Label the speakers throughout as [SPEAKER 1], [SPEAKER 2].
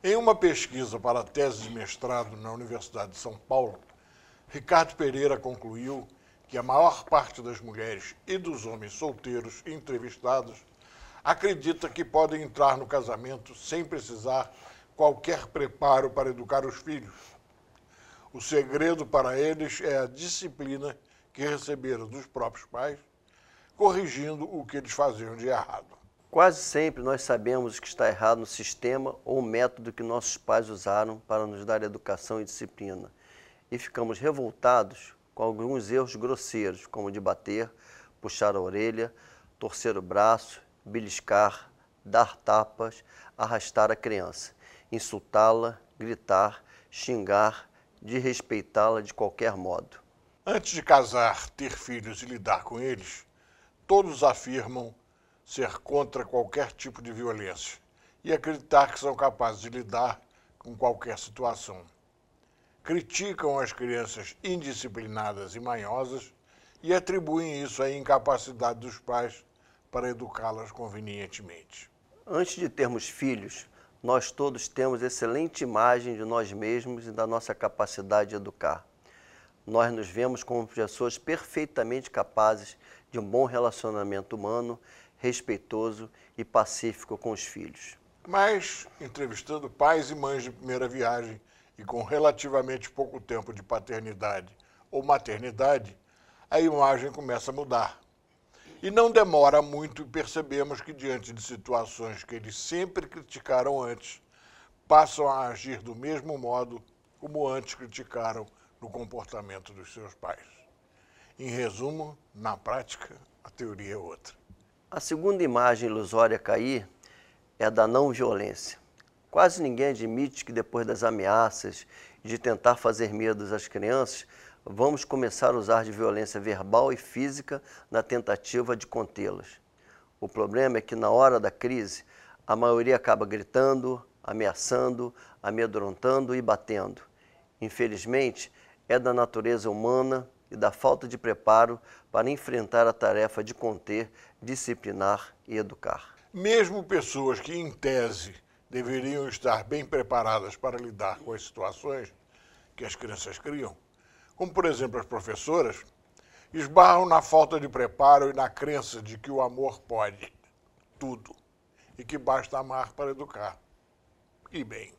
[SPEAKER 1] Em uma pesquisa para a tese de mestrado na Universidade de São Paulo, Ricardo Pereira concluiu que a maior parte das mulheres e dos homens solteiros entrevistados acredita que podem entrar no casamento sem precisar qualquer preparo para educar os filhos. O segredo para eles é a disciplina que receberam dos próprios pais, corrigindo o que eles faziam de errado.
[SPEAKER 2] Quase sempre nós sabemos o que está errado no sistema ou método que nossos pais usaram para nos dar educação e disciplina, e ficamos revoltados com alguns erros grosseiros, como de bater, puxar a orelha, torcer o braço, beliscar, dar tapas, arrastar a criança, insultá-la, gritar, xingar, desrespeitá-la de qualquer modo.
[SPEAKER 1] Antes de casar, ter filhos e lidar com eles, todos afirmam ser contra qualquer tipo de violência e acreditar que são capazes de lidar com qualquer situação. Criticam as crianças indisciplinadas e manhosas e atribuem isso à incapacidade dos pais para educá-las convenientemente.
[SPEAKER 2] Antes de termos filhos, nós todos temos excelente imagem de nós mesmos e da nossa capacidade de educar. Nós nos vemos como pessoas perfeitamente capazes de um bom relacionamento humano, respeitoso e pacífico com os filhos.
[SPEAKER 1] Mas, entrevistando pais e mães de primeira viagem e com relativamente pouco tempo de paternidade ou maternidade, a imagem começa a mudar. E não demora muito e percebemos que, diante de situações que eles sempre criticaram antes, passam a agir do mesmo modo como antes criticaram no comportamento dos seus pais. Em resumo, na prática, a teoria é outra.
[SPEAKER 2] A segunda imagem ilusória a cair é a da não violência. Quase ninguém admite que depois das ameaças e de tentar fazer medo às crianças, vamos começar a usar de violência verbal e física na tentativa de contê-las. O problema é que na hora da crise, a maioria acaba gritando, ameaçando, amedrontando e batendo. Infelizmente, é da natureza humana e da falta de preparo para enfrentar a tarefa de conter, disciplinar e educar.
[SPEAKER 1] Mesmo pessoas que, em tese, deveriam estar bem preparadas para lidar com as situações que as crianças criam, como, por exemplo, as professoras, esbarram na falta de preparo e na crença de que o amor pode tudo e que basta amar para educar. E bem,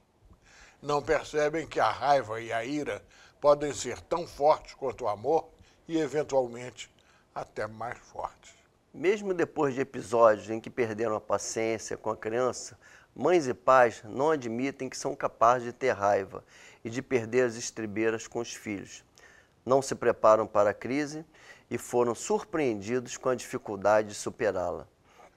[SPEAKER 1] não percebem que a raiva e a ira podem ser tão fortes quanto o amor e, eventualmente, até mais fortes.
[SPEAKER 2] Mesmo depois de episódios em que perderam a paciência com a criança, mães e pais não admitem que são capazes de ter raiva e de perder as estribeiras com os filhos. Não se preparam para a crise e foram surpreendidos com a dificuldade de superá-la.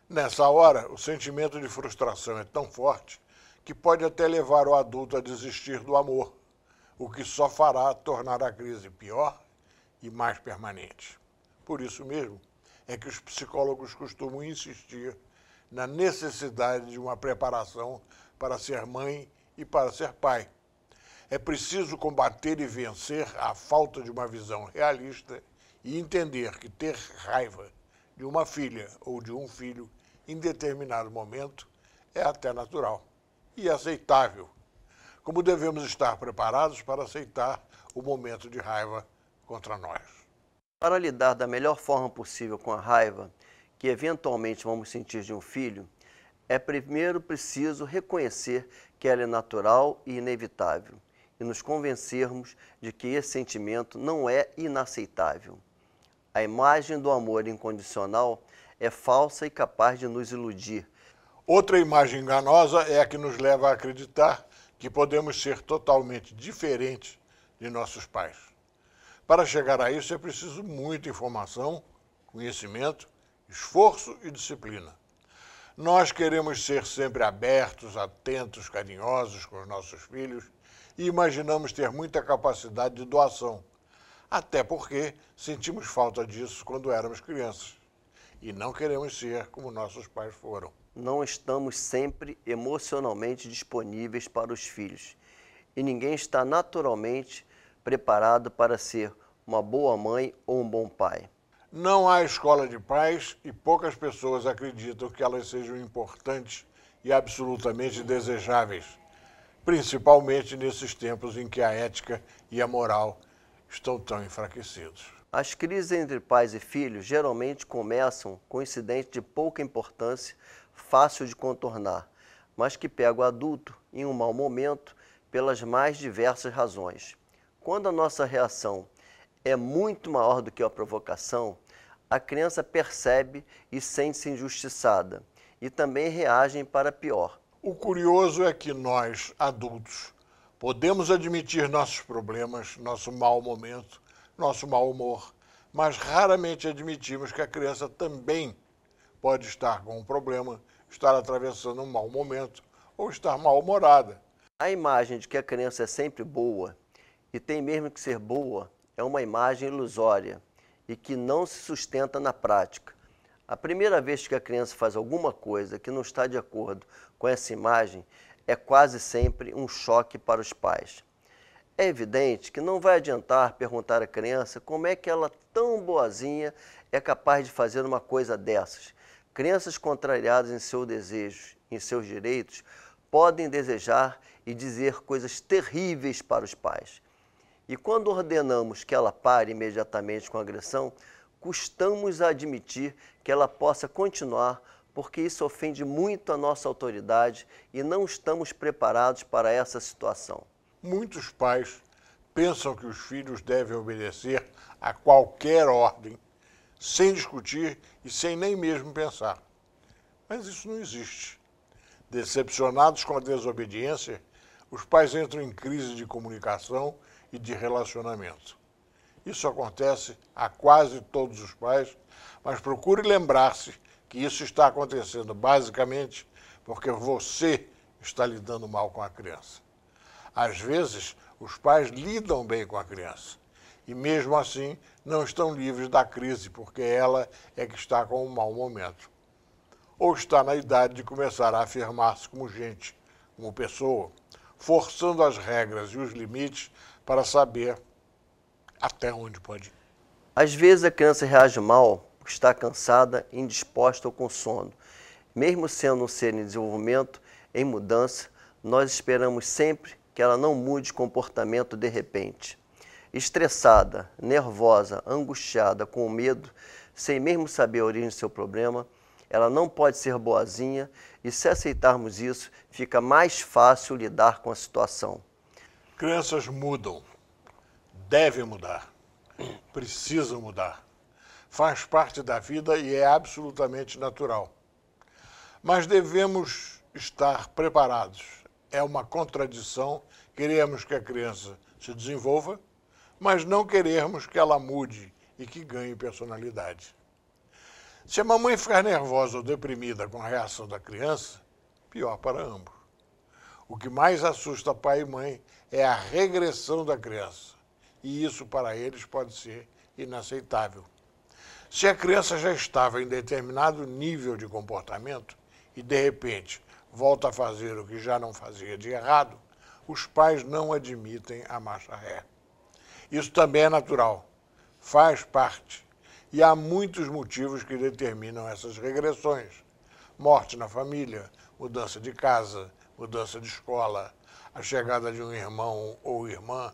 [SPEAKER 1] Nessa hora, o sentimento de frustração é tão forte que pode até levar o adulto a desistir do amor, o que só fará tornar a crise pior e mais permanente. Por isso mesmo é que os psicólogos costumam insistir na necessidade de uma preparação para ser mãe e para ser pai. É preciso combater e vencer a falta de uma visão realista e entender que ter raiva de uma filha ou de um filho em determinado momento é até natural e aceitável, como devemos estar preparados para aceitar o momento de raiva contra nós.
[SPEAKER 2] Para lidar da melhor forma possível com a raiva que eventualmente vamos sentir de um filho, é primeiro preciso reconhecer que ela é natural e inevitável e nos convencermos de que esse sentimento não é inaceitável. A imagem do amor incondicional é falsa e capaz de nos iludir.
[SPEAKER 1] Outra imagem enganosa é a que nos leva a acreditar que podemos ser totalmente diferentes de nossos pais. Para chegar a isso é preciso muita informação, conhecimento, esforço e disciplina. Nós queremos ser sempre abertos, atentos, carinhosos com os nossos filhos e imaginamos ter muita capacidade de doação, até porque sentimos falta disso quando éramos crianças e não queremos ser como nossos pais foram.
[SPEAKER 2] Não estamos sempre emocionalmente disponíveis para os filhos e ninguém está naturalmente preparado para ser uma boa mãe ou um bom pai.
[SPEAKER 1] Não há escola de pais e poucas pessoas acreditam que elas sejam importantes e absolutamente desejáveis. principalmente nesses tempos em que a ética e a moral estão tão enfraquecidos.
[SPEAKER 2] As crises entre pais e filhos geralmente começam com incidentes de pouca importância, fácil de contornar, mas que pegam o adulto em um mau momento pelas mais diversas razões. Quando a nossa reação é muito maior do que a provocação, a criança percebe e sente-se injustiçada e também reagem para pior.
[SPEAKER 1] O curioso é que nós, adultos, podemos admitir nossos problemas, nosso mau momento, nosso mau humor, mas raramente admitimos que a criança também pode estar com um problema, estar atravessando um mau momento ou estar mal-humorada.
[SPEAKER 2] A imagem de que a criança é sempre boa e tem mesmo que ser boa é uma imagem ilusória e que não se sustenta na prática. A primeira vez que a criança faz alguma coisa que não está de acordo com essa imagem é quase sempre um choque para os pais. É evidente que não vai adiantar perguntar à criança como é que ela, tão boazinha, é capaz de fazer uma coisa dessas. Crianças contrariadas em seus desejos, em seus direitos, podem desejar e dizer coisas terríveis para os pais. E quando ordenamos que ela pare imediatamente com a agressão, custamos a admitir que ela possa continuar, porque isso ofende muito a nossa autoridade e não estamos preparados para essa situação.
[SPEAKER 1] Muitos pais pensam que os filhos devem obedecer a qualquer ordem, sem discutir e sem nem mesmo pensar. Mas isso não existe. Decepcionados com a desobediência, os pais entram em crise de comunicação e de relacionamento. Isso acontece a quase todos os pais, mas procure lembrar-se que isso está acontecendo basicamente porque você está lidando mal com a criança. Às vezes, os pais lidam bem com a criança e, mesmo assim, não estão livres da crise porque ela é que está com um mau momento. Ou está na idade de começar a afirmar-se como gente, como pessoa, forçando as regras e os limites para saber até onde pode ir.
[SPEAKER 2] Às vezes a criança reage mal porque está cansada, indisposta ou com sono. Mesmo sendo um ser em desenvolvimento, em mudança, nós esperamos sempre que ela não mude de comportamento de repente. Estressada, nervosa, angustiada, com medo, sem mesmo saber a origem do seu problema, ela não pode ser boazinha e, se aceitarmos isso, fica mais fácil lidar com a situação.
[SPEAKER 1] Crianças mudam, devem mudar, precisam mudar. Faz parte da vida e é absolutamente natural. Mas devemos estar preparados. É uma contradição, queremos que a criança se desenvolva, mas não queremos que ela mude e que ganhe personalidade. Se a mamãe ficar nervosa ou deprimida com a reação da criança, pior para ambos. O que mais assusta pai e mãe é a regressão da criança, e isso para eles pode ser inaceitável. Se a criança já estava em determinado nível de comportamento e, de repente, volta a fazer o que já não fazia de errado, os pais não admitem a marcha ré. Isso também é natural, faz parte. E há muitos motivos que determinam essas regressões. Morte na família, mudança de casa, mudança de escola, a chegada de um irmão ou irmã.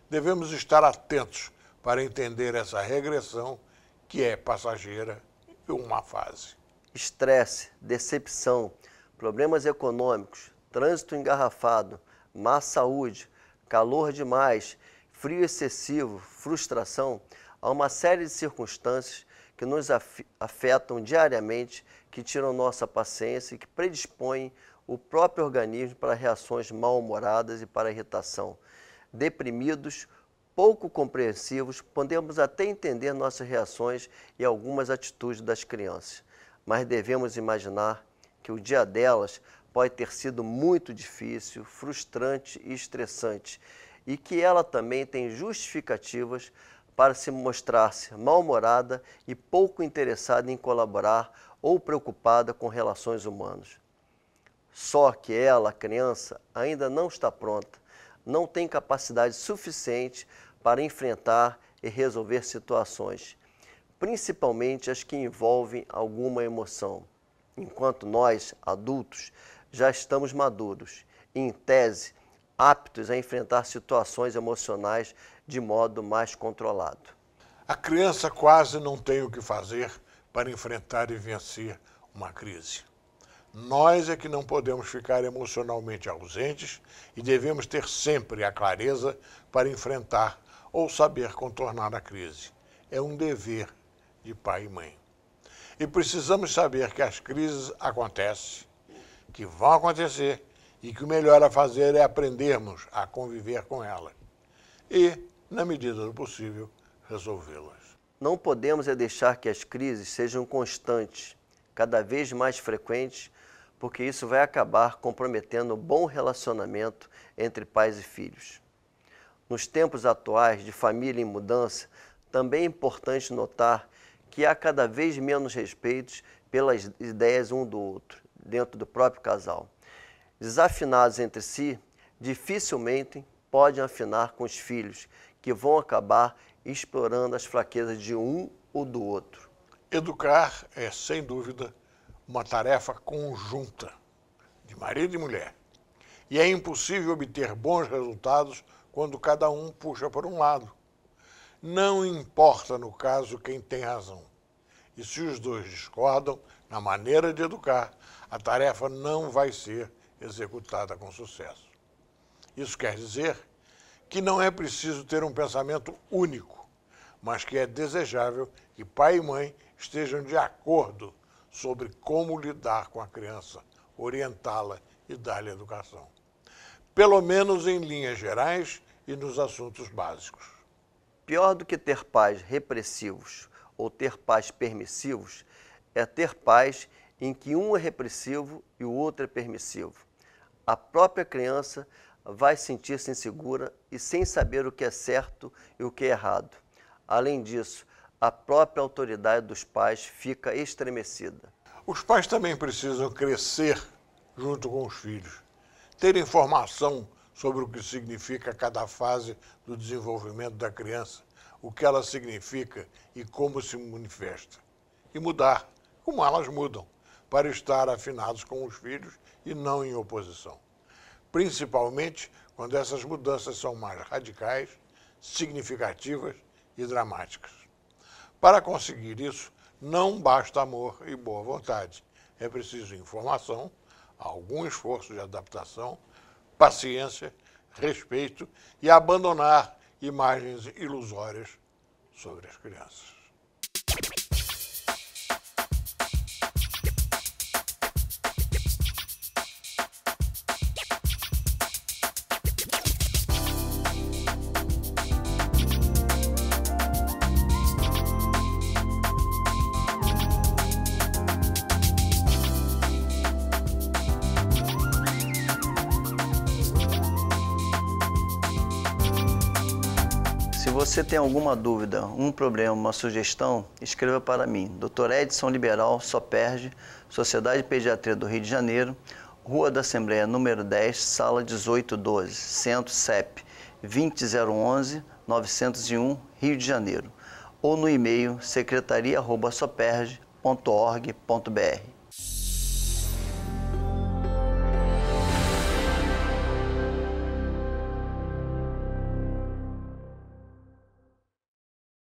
[SPEAKER 1] Devemos estar atentos para entender essa regressão, que é passageira e uma fase.
[SPEAKER 2] Estresse, decepção, problemas econômicos, trânsito engarrafado, má saúde, calor demais, frio excessivo, frustração, há uma série de circunstâncias que nos afetam diariamente, que tiram nossa paciência e que predispõem o próprio organismo para reações mal-humoradas e para irritação. Deprimidos, pouco compreensivos, podemos até entender nossas reações e algumas atitudes das crianças, mas devemos imaginar que o dia delas pode ter sido muito difícil, frustrante e estressante, e que ela também tem justificativas para se mostrar-se mal-humorada e pouco interessada em colaborar ou preocupada com relações humanas. Só que ela, a criança, ainda não está pronta, não tem capacidade suficiente para enfrentar e resolver situações, principalmente as que envolvem alguma emoção. Enquanto nós, adultos, já estamos maduros e, em tese, aptos a enfrentar situações emocionais de modo mais controlado.
[SPEAKER 1] A criança quase não tem o que fazer para enfrentar e vencer uma crise. Nós é que não podemos ficar emocionalmente ausentes e devemos ter sempre a clareza para enfrentar ou saber contornar a crise. É um dever de pai e mãe. E precisamos saber que as crises acontecem, que vão acontecer e que o melhor a fazer é aprendermos a conviver com elas e, na medida do possível, resolvê-las.
[SPEAKER 2] Não podemos deixar que as crises sejam constantes, cada vez mais frequentes, porque isso vai acabar comprometendo o bom relacionamento entre pais e filhos. Nos tempos atuais de família em mudança, também é importante notar que há cada vez menos respeito pelas ideias um do outro, dentro do próprio casal. Desafinados entre si, dificilmente podem afinar com os filhos, que vão acabar explorando as fraquezas de um ou do outro.
[SPEAKER 1] Educar é, sem dúvida, uma tarefa conjunta de marido e mulher. E é impossível obter bons resultados quando cada um puxa por um lado. Não importa, no caso, quem tem razão. E se os dois discordam na maneira de educar, a tarefa não vai ser executada com sucesso. Isso quer dizer que não é preciso ter um pensamento único, mas que é desejável que pai e mãe estejam de acordo sobre como lidar com a criança, orientá-la e dar-lhe educação. Pelo menos em linhas gerais e nos assuntos básicos.
[SPEAKER 2] Pior do que ter pais repressivos ou ter pais permissivos é ter pais em que um é repressivo e o outro é permissivo. A própria criança vai sentir-se insegura e sem saber o que é certo e o que é errado. Além disso, a própria autoridade dos pais fica estremecida.
[SPEAKER 1] Os pais também precisam crescer junto com os filhos, ter informação sobre o que significa cada fase do desenvolvimento da criança, o que ela significa e como se manifesta, e mudar, como elas mudam, para estar afinados com os filhos e não em oposição. Principalmente quando essas mudanças são mais radicais, significativas e dramáticas. Para conseguir isso, não basta amor e boa vontade. É preciso informação, algum esforço de adaptação, paciência, respeito e abandonar imagens ilusórias sobre as crianças.
[SPEAKER 2] Se você tem alguma dúvida, um problema, uma sugestão, escreva para mim. Dr. Edson Liberal, Soperge, Sociedade de Pediatria do Rio de Janeiro, Rua da Assembleia, número 10, sala 1812, Centro CEP 20011-901, Rio de Janeiro. Ou no e-mail secretaria@soperge.org.br.